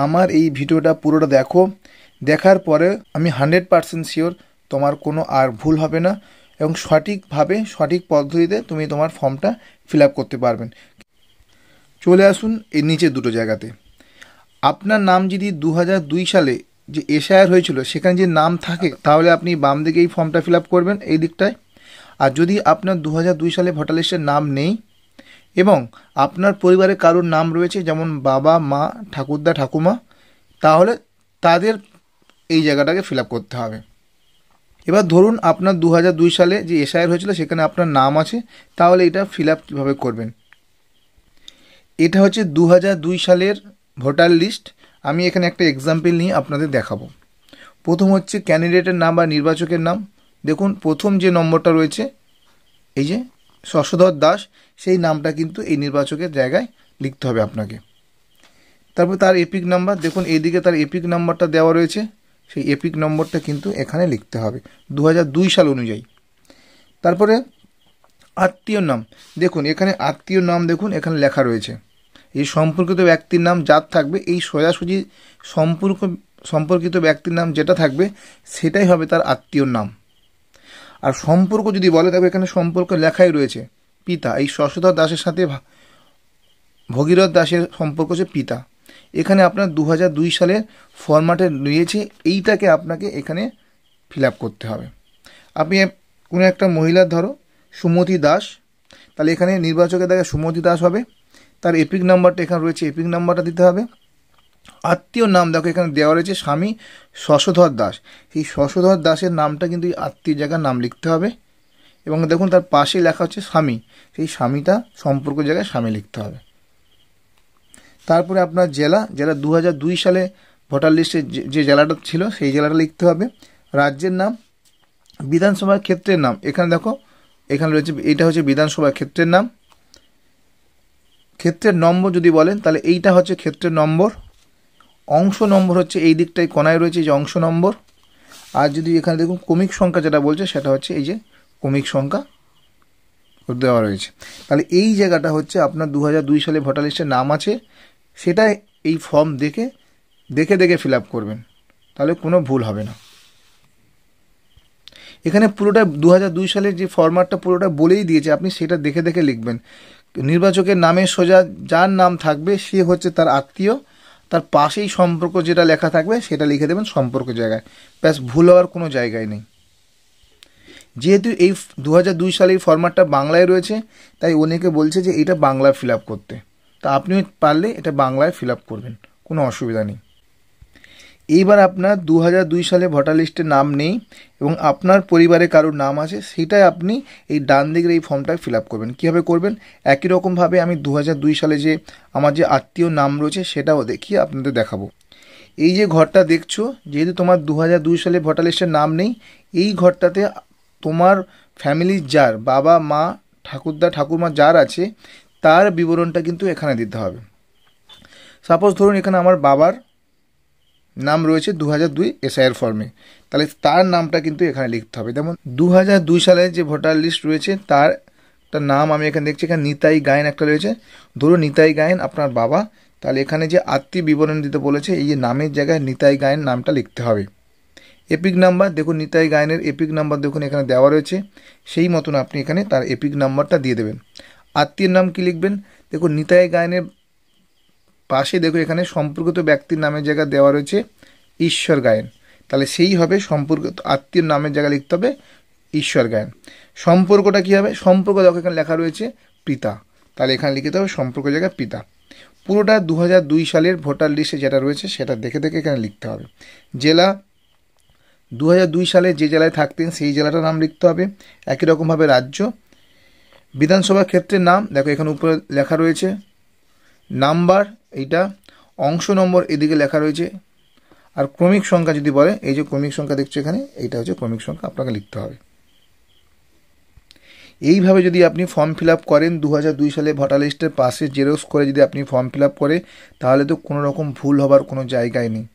আমার এই ভিডিওটা পুরোটা দেখো, দেখার পরে আমি 100% শিওর তোমার কোনো আর ভুল হবে না এবং সঠিকভাবে সঠিক পদ্ধতিতে তুমি তোমার ফর্মটা ফিল আপ করতে পারবেন। চলে আসুন এই নিচে দুটো জায়গাতে। আপনার নাম যদি 2002 সালে যে এসআইআর হয়েছিল সেখানে যে নাম থাকে তাহলে আপনি বাম দিকে এই ফর্মটা ফিল আপ করবেন এই দিকটায়। আর যদি আপনার 2002 সালে ভোটার লিস্টের নাম নেই এবং আপনার পরিবারে কারোর নাম রয়েছে যেমন বাবা, মা, ঠাকুরদা, ঠাকুমা, তাহলে তাদের এই জায়গাটাকে ফিল আপ করতে হবে। এবার ধরুন আপনার 2002 সালে যে এসআইআর হয়েছিল সেখানে আপনার নাম আছে, তাহলে এটা ফিল আপ কীভাবে করবেন? এটা হচ্ছে 2002 সালের ভোটার লিস্ট। আমি এখানে একটা এক্সাম্পল নিয়ে আপনাদের দেখাবো। প্রথম হচ্ছে ক্যান্ডিডেটের নাম বা নির্বাচকের নাম। দেখুন প্রথম যে নম্বরটা রয়েছে এই যে শশধর দাস, সেই নামটা কিন্তু এই নির্বাচকের জায়গায় লিখতে হবে আপনাকে। তারপর তার এপিক নাম্বার, দেখুন এইদিকে তার এপিক নাম্বারটা দেওয়া রয়েছে, সেই এপিক নম্বরটা কিন্তু এখানে লিখতে হবে 2002 সাল অনুযায়ী। তারপরে আত্মীয় নাম, দেখুন এখানে আত্মীয় নাম দেখুন এখানে লেখা রয়েছে। এই সম্পর্কিত ব্যক্তির নাম যার থাকবে, এই সোজাসুজি সম্পর্কিত ব্যক্তির নাম যেটা থাকবে সেটাই হবে তার আত্মীয়র নাম। আর সম্পর্ক যদি বলে তবে এখানে সম্পর্ক লেখাই রয়েছে পিতা। এই শশধর দাসের সাথে ভগীরথ দাসের সম্পর্ক হচ্ছে পিতা। এখানে আপনার 2002 সালের ফরম্যাটে রয়েছে, এইটাকে আপনাকে এখানে ফিল আপ করতে হবে। আপনি কোনো একটা মহিলার ধরো সুমতি দাস, তাহলে এখানে নির্বাচকের দেখা সুমতি দাস হবে। তার এপিক নাম্বারটা এখানে রয়েছে, এপিক নাম্বারটা দিতে হবে। আত্মীয় নাম দেখো এখানে দেওয়া রয়েছে স্বামী শশধর দাস, এই শশধর দাসের নামটা কিন্তু এই আত্মীয় জায়গার নাম লিখতে হবে। এবং দেখুন তার পাশে লেখা হচ্ছে স্বামী, সেই স্বামীটা সম্পর্ক জায়গায় স্বামী লিখতে হবে। তারপরে আপনার জেলা 2002 সালে ভোটার লিস্টে যে জেলাটা ছিল সেই জেলাটা লিখতে হবে। রাজ্যের নাম, বিধানসভার ক্ষেত্রের নাম, এখানে দেখো এখানে রয়েছে, এইটা হচ্ছে বিধানসভার ক্ষেত্রের নাম। ক্ষেত্রের নম্বর যদি বলেন তাহলে এইটা হচ্ছে ক্ষেত্রের নম্বর। অংশ নম্বর হচ্ছে এই দিকটায় কোনায় রয়েছে যে অংশ নম্বর। আর যদি এখানে দেখুন ক্রমিক সংখ্যা যেটা বলছে সেটা হচ্ছে এই যে ক্রমিক সংখ্যা দেওয়া রয়েছে। তাহলে এই জায়গাটা হচ্ছে আপনার 2002 সালে ভোটার লিস্টের নাম আছে, সেটা এই ফর্ম দেখে ফিল আপ করবেন, তাহলে কোনো ভুল হবে না। এখানে পুরোটা 2002 সালের যে ফরম্যাটটা পুরোটা বলেই দিয়েছে, আপনি সেটা দেখে লিখবেন। নির্বাচকের নামে সোজা যার নাম থাকবে সে হচ্ছে তার আত্মীয়, তার পাশেই সম্পর্ক যেটা লেখা থাকবে সেটা লিখে দেবেন সম্পর্ক জায়গায়, ব্যাস ভুল হওয়ার কোনো জায়গায় নেই। যেহেতু এই 2002 সালের ফরম্যাটটা বাংলায় রয়েছে তাই অনেকে বলছে যে এটা বাংলায় ফিল আপ করতে, তা আপনিও পারলে এটা বাংলায় ফিল আপ করবেন, কোনো অসুবিধা নেই। এইবার আপনার 2002 সালে ভোটার লিস্টে নাম নেই এবং আপনার পরিবারে কারোর নাম আছে, সেটাই আপনি এই ডান দিকের এই ফর্মটায় ফিল আপ করবেন। কীভাবে করবেন? একই রকমভাবে আমি 2002 সালে যে আমার যে আত্মীয় নাম রয়েছে সেটাও দেখিয়ে আপনাদের দেখাবো। এই যে ঘরটা দেখছো, যেহেতু তোমার 2002 সালে ভোটার লিস্টের নাম নেই, এই ঘরটাতে তোমার ফ্যামিলির যার বাবা, মা, ঠাকুরদা, ঠাকুরমা যার আছে তার বিবরণটা কিন্তু এখানে দিতে হবে। সাপোজ ধরুন এখানে আমার বাবার নাম রয়েছে 2002 এসআইআর ফর্মে, তাহলে তার নামটা কিন্তু এখানে লিখতে হবে। যেমন 2002 সালে যে ভোটার লিস্ট রয়েছে তার একটা নাম আমি এখানে দেখছি, এখানে নিতাই গায়েন একটা রয়েছে। ধরুন নিতাই গায়েন আপনার বাবা, তাহলে এখানে যে আত্মীয় বিবরণ দিতে বলেছে এই যে নামের জায়গায় নিতাই গায়েন নামটা লিখতে হবে। এপিক নাম্বার, দেখুন নিতাই গায়েনের এপিক নাম্বার দেখুন এখানে দেওয়া রয়েছে, সেই মতন আপনি এখানে তার এপিক নাম্বারটা দিয়ে দেবেন। আত্মীয়ের নাম কি লিখবেন? দেখুন নিতাই গায়েনের পাশে দেখুন এখানে সম্পর্কিত ব্যক্তির নামের জায়গা দেওয়া রয়েছে ঈশ্বর গায়েন, তাহলে সেই হবে সম্পর্কিত আত্মীয় নামের জায়গা লিখতে হবে ঈশ্বর গায়েন। সম্পর্কটা কী হবে? সম্পর্ক দেখো এখানে লেখা রয়েছে পিতা, তাহলে এখানে লিখতে হবে সম্পর্ক জায়গায় পিতা। পুরোটা 2002 সালের ভোটার লিস্টে যেটা রয়েছে সেটা দেখে এখানে লিখতে হবে। জেলা 2002 সালে যে জেলায় থাকতেন সেই জেলাটার নাম লিখতে হবে। একই রকমভাবে রাজ্য, বিধানসভা ক্ষেত্রের নাম দেখো এখানে উপরে লেখা রয়েছে। নাম্বার এইটা, অংশ নম্বর এদিকে লেখা রয়েছে। আর ক্রমিক সংখ্যা যদি বলে, এই যে ক্রমিক সংখ্যা দেখছো এখানে, এইটা হচ্ছে ক্রমিক সংখ্যা আপনাকে লিখতে হবে। এইভাবে যদি আপনি ফর্ম ফিল আপ করেন 2002 সালে ভোটার লিস্টের পাশে জেরক্স করে যদি আপনি ফর্ম ফিল আপ করে, তাহলে তো কোনো রকম ভুল হবার কোনো জায়গায় নেই।